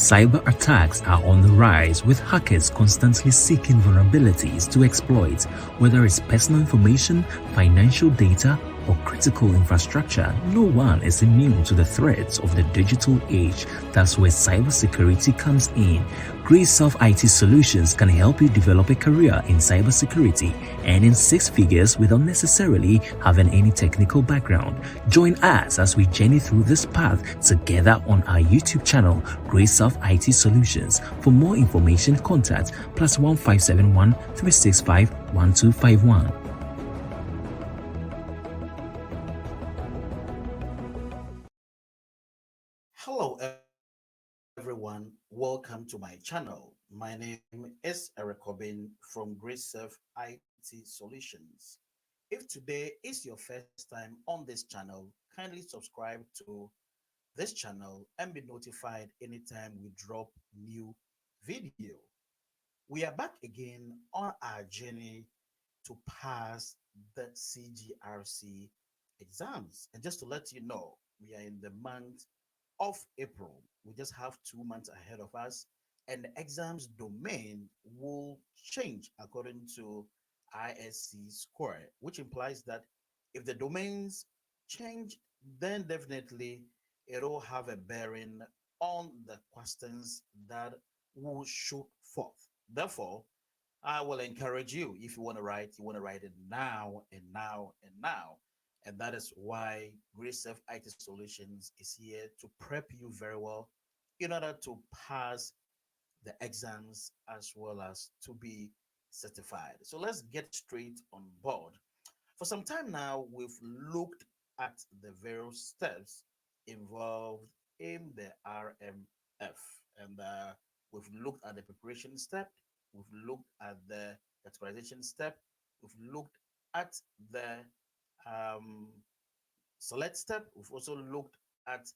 Cyber attacks are on the rise, with hackers constantly seeking vulnerabilities to exploit, whether it's personal information, financial data, or critical infrastructure. No one is immune to the threats of the digital age. That's where cybersecurity comes in. Grace IT Solutions can help you develop a career in cybersecurity and in six figures without necessarily having any technical background. Join us as we journey through this path together on our YouTube channel, Grace IT Solutions. For more information, contact +1571 365 1251. Hello everyone, welcome to my channel. My name is Eric Obin from Cgrc IT Solutions. If today is your first time on this channel, kindly subscribe to this channel and be notified anytime we drop new video. We are back again on our journey to pass the Cgrc exams. And just to let you know, we are in the month of April. We just have 2 months ahead of us, and the exams domain will change according to ISC score, which implies that if the domains change, then definitely it'll have a bearing on the questions that will shoot forth. Therefore, I will encourage you, if you want to write it now and now and now. And that is why Grace IT Solutions is here to prep you very well in order to pass the exams as well as to be certified. So let's get straight on board. For some time now, we've looked at the various steps involved in the RMF, and we've looked at the preparation step, we've looked at the categorization step, we've looked at the um, select step, we've also looked at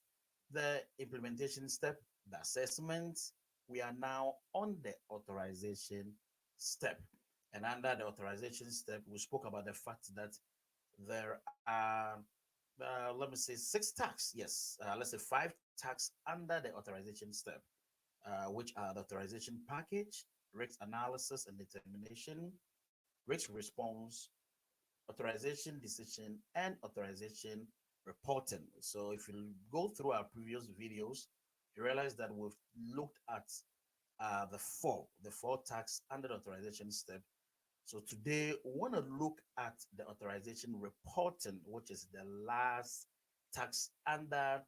the implementation step, the assessment. We are now on the authorization step. And under the authorization step, we spoke about the fact that there are, let me say, 6 tags. Yes, let's say 5 tags under the authorization step, which are the authorization package, risk analysis and determination, risk response, authorization decision, and authorization reporting. So if you go through our previous videos, you realize that we've looked at the four tags under the authorization step. So today we want to look at the authorization reporting, which is the last tax under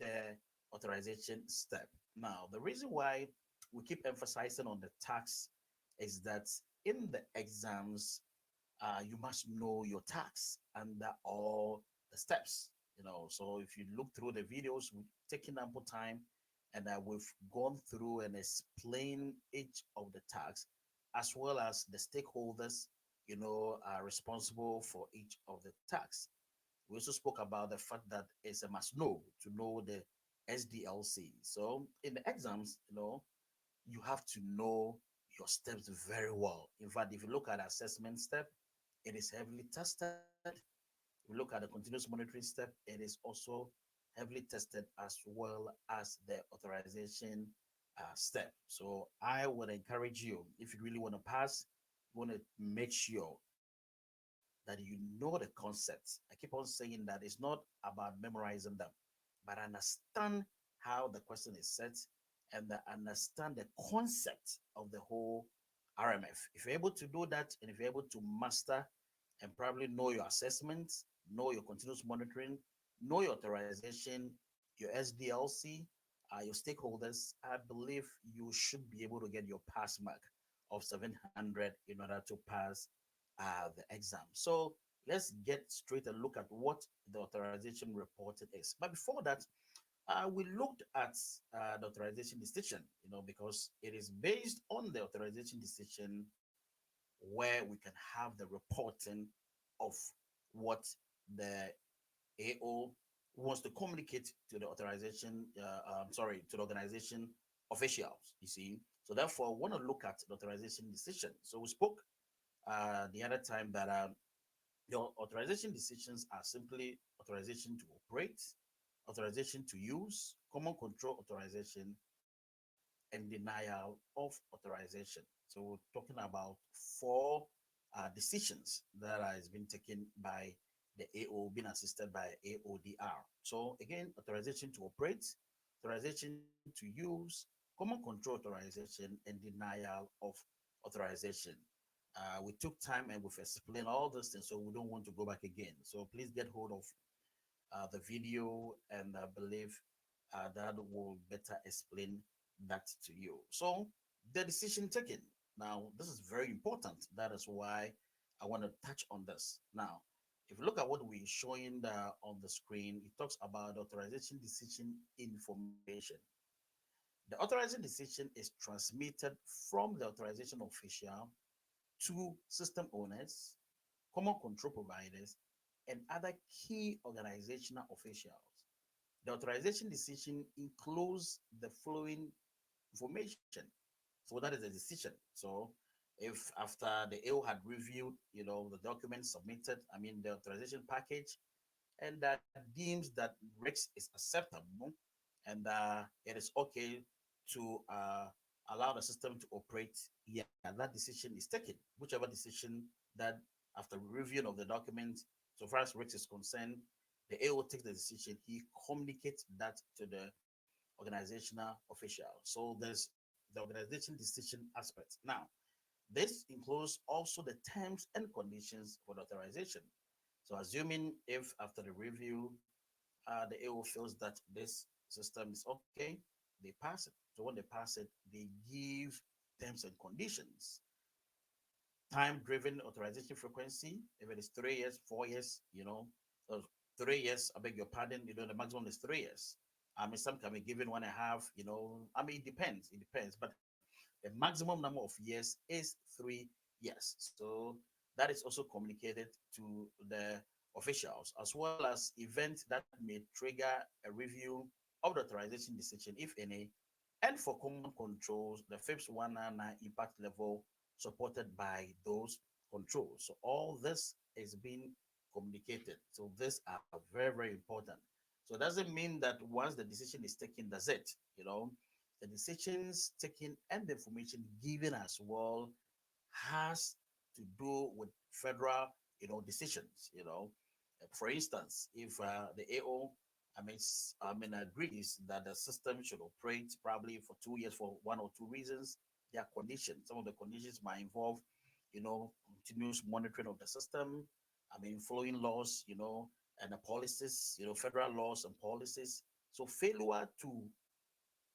the authorization step. Now, the reason why we keep emphasizing on the tax is that in the exams, you must know your tax under all the steps. So if you look through the videos, we've taken ample time, and we've gone through and explained each of the tax as well as the stakeholders, are responsible for each of the tax. We also spoke about the fact that it's a must know to know the SDLC. So in the exams, you have to know your steps very well. In fact, if you look at the assessment step, it is heavily tested. If you look at the continuous monitoring step, it is also heavily tested, as well as the authorization step. So I would encourage you, if you really want to pass, you want to make sure that you know the concepts. I keep on saying that it's not about memorizing them, but understand how the question is set, and understand the concept of the whole RMF. If you're able to do that, and if you're able to master and probably know your assessments, know your continuous monitoring, know your authorization, your SDLC, your stakeholders, I believe you should be able to get your pass mark of 700 in order to pass the exam. So let's get straight and look at what the authorization reported is. But before that, we looked at the authorization decision, because it is based on the authorization decision where we can have the reporting of what the AO wants to communicate to the to the organization officials, you see. So therefore, we want to look at the authorization decision. So we spoke the other time that your authorization decisions are simply authorization to operate, authorization to use, common control authorization, and denial of authorization. So we're talking about four decisions that has been taken by the AO, being assisted by AODR. So again, authorization to operate, authorization to use, common control authorization, and denial of authorization. We took time and we've explained all those things, so we don't want to go back again. So please get hold of the video, and I believe that will better explain that to you. So the decision taken. Now, this is very important. That is why I want to touch on this. Now, if you look at what we're showing on the screen, it talks about authorization decision information. The authorizing decision is transmitted from the authorization official to system owners, common control providers, and other key organizational officials. The authorization decision includes the following information. So that is a decision. So if after the AO had reviewed, the document submitted, I mean the authorization package, and that deems that REX is acceptable and it is okay to allow the system to operate, yeah, that decision is taken. Whichever decision that after reviewing of the document, so far as REX is concerned, the AO takes the decision, he communicates that to the organizational official. So there's the organization decision aspect. Now, this includes also the terms and conditions for the authorization. So assuming if after the review, the AO feels that this system is okay, they pass it. So when they pass it, they give terms and conditions. Time-driven authorization frequency, if it is 3 years, 4 years, uh, 3 years, I beg your pardon, the maximum is 3 years. I mean, some can be given 1.5, I mean, it depends, but the maximum number of years is 3 years. So that is also communicated to the officials, as well as events that may trigger a review of the authorization decision, if any, and for common controls, the FIPS 199 impact level supported by those controls. So all this is being communicated. So these are very, very important. So it doesn't mean that once the decision is taken, that's it. The decisions taken and the information given as well has to do with federal, decisions. For instance, if the AO, agrees that the system should operate probably for 2 years for one or two reasons, there are conditions. Some of the conditions might involve, continuous monitoring of the system. Following laws, and the policies, federal laws and policies. So failure to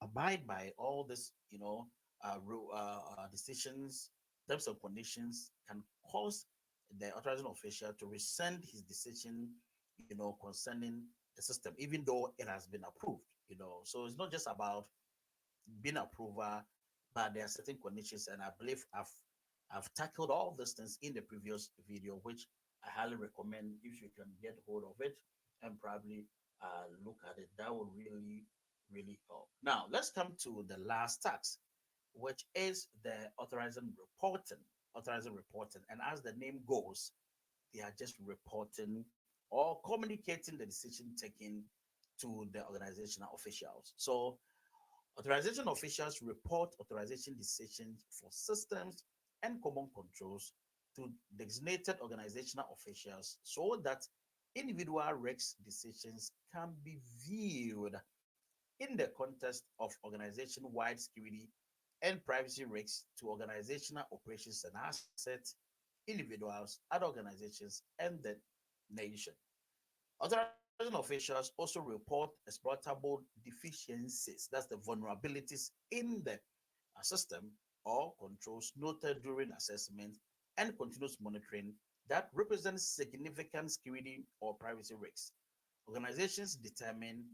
abide by all this, decisions, terms and conditions can cause the authorizing official to rescind his decision, concerning the system, even though it has been approved. So it's not just about being approval, but there are certain conditions, and I believe I've tackled all these things in the previous video, which I highly recommend if you can get hold of it and probably look at it. That will really, really help. Now, let's come to the last task, which is the authorizing reporting. Authorizing reporting. And as the name goes, they are just reporting or communicating the decision taken to the organizational officials. So authorization officials report authorization decisions for systems and common controls to designated organizational officials so that individual REX decisions can be viewed in the context of organization-wide security and privacy risks to organizational operations and assets, individuals, other organizations, and the nation. Authorizing officials also report exploitable deficiencies, that's the vulnerabilities in the system or controls noted during assessment and continuous monitoring that represent significant security or privacy risks. Organizations determine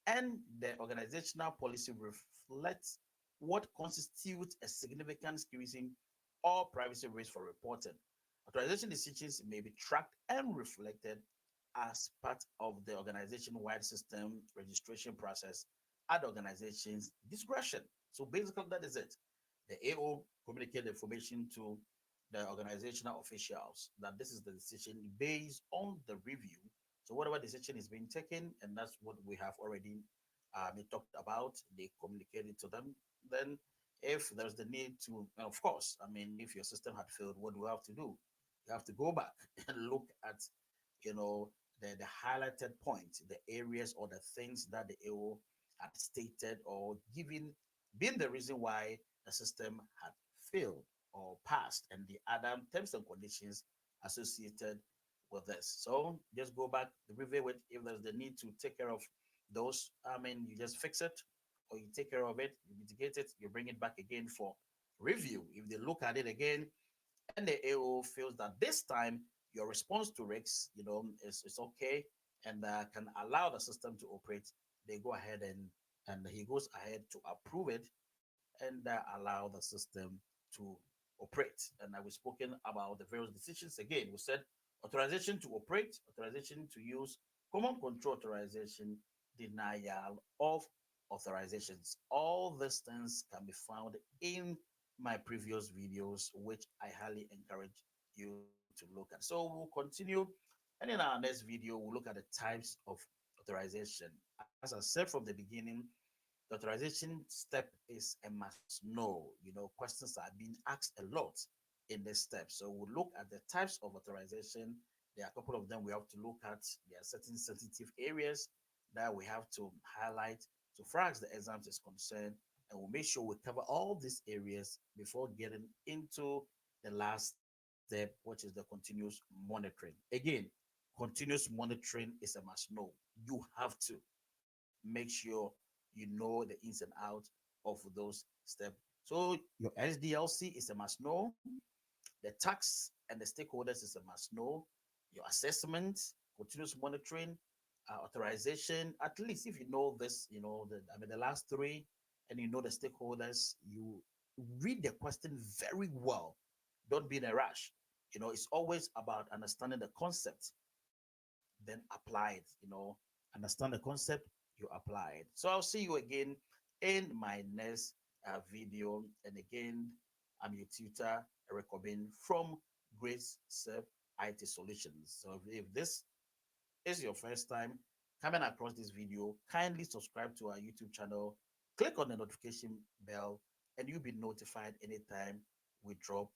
and the organizational policy reflects what constitutes a significant security or privacy risk for reporting. Authorization decisions may be tracked and reflected as part of the organization-wide system registration process at the organization's discretion. So basically, that is it. The AO communicate the information to the organizational officials that this is the decision based on the review. So whatever decision is being taken, and that's what we have already talked about, they communicate it to them. then if there's the need to, of course, I mean, if your system had failed, what do you have to do? You have to go back and look at, the highlighted point, the areas or the things that the AO had stated or been the reason why the system had failed or passed, and the other terms and conditions associated with this. So just go back, review it. If there's the need to take care of those, I mean, you just fix it or you take care of it, you mitigate it, you bring it back again for review. If they look at it again and the AO feels that this time your response to risks, is okay and can allow the system to operate, they go ahead and he goes ahead to approve it and allow the system to operate. And we've spoken about the various decisions. Again, we said authorization to operate, authorization to use, common control authorization, denial of authorizations. All these things can be found in my previous videos, which I highly encourage you to look at. So we'll continue, and in our next video, we'll look at the types of authorization. As I said from the beginning, the authorization step is a must know. Questions are being asked a lot in this step. So we'll look at the types of authorization. There are a couple of them we have to look at. There are certain sensitive areas that we have to highlight so far as the exam is concerned, and we'll make sure we cover all these areas before getting into the last step, which is the continuous monitoring. Again, continuous monitoring is a must know. You have to make sure you know the ins and outs of those steps. So your SDLC is a must know. The tax and the stakeholders is a must know. Your assessment, continuous monitoring, authorization. At least if you know this, the last three, and you know the stakeholders, you read the question very well. Don't be in a rush. It's always about understanding the concept, then apply it. Understand the concept, you apply it. So I'll see you again in my next video. And again, I'm your tutor, Eric Obin from Grace Self IT Solutions. So if this is your first time coming across this video, kindly subscribe to our YouTube channel, click on the notification bell, and you'll be notified anytime we drop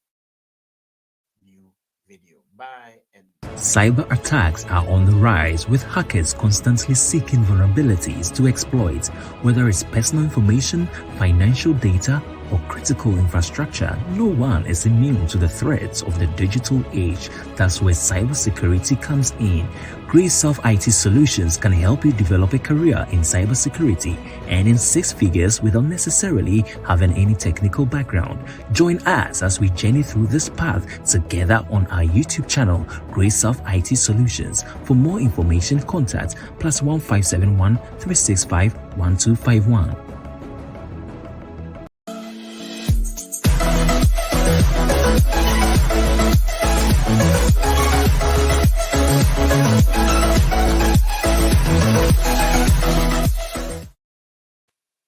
new video. Bye. And Cyber attacks are on the rise, with hackers constantly seeking vulnerabilities to exploit, whether it's personal information, financial data, or critical infrastructure. No one is immune to the threats of the digital age. That's where cybersecurity comes in. Grace Self IT Solutions can help you develop a career in cybersecurity, earning six figures without necessarily having any technical background. Join us as we journey through this path together on our YouTube channel, Grace Self IT Solutions. For more information, contact +1571 365 1251.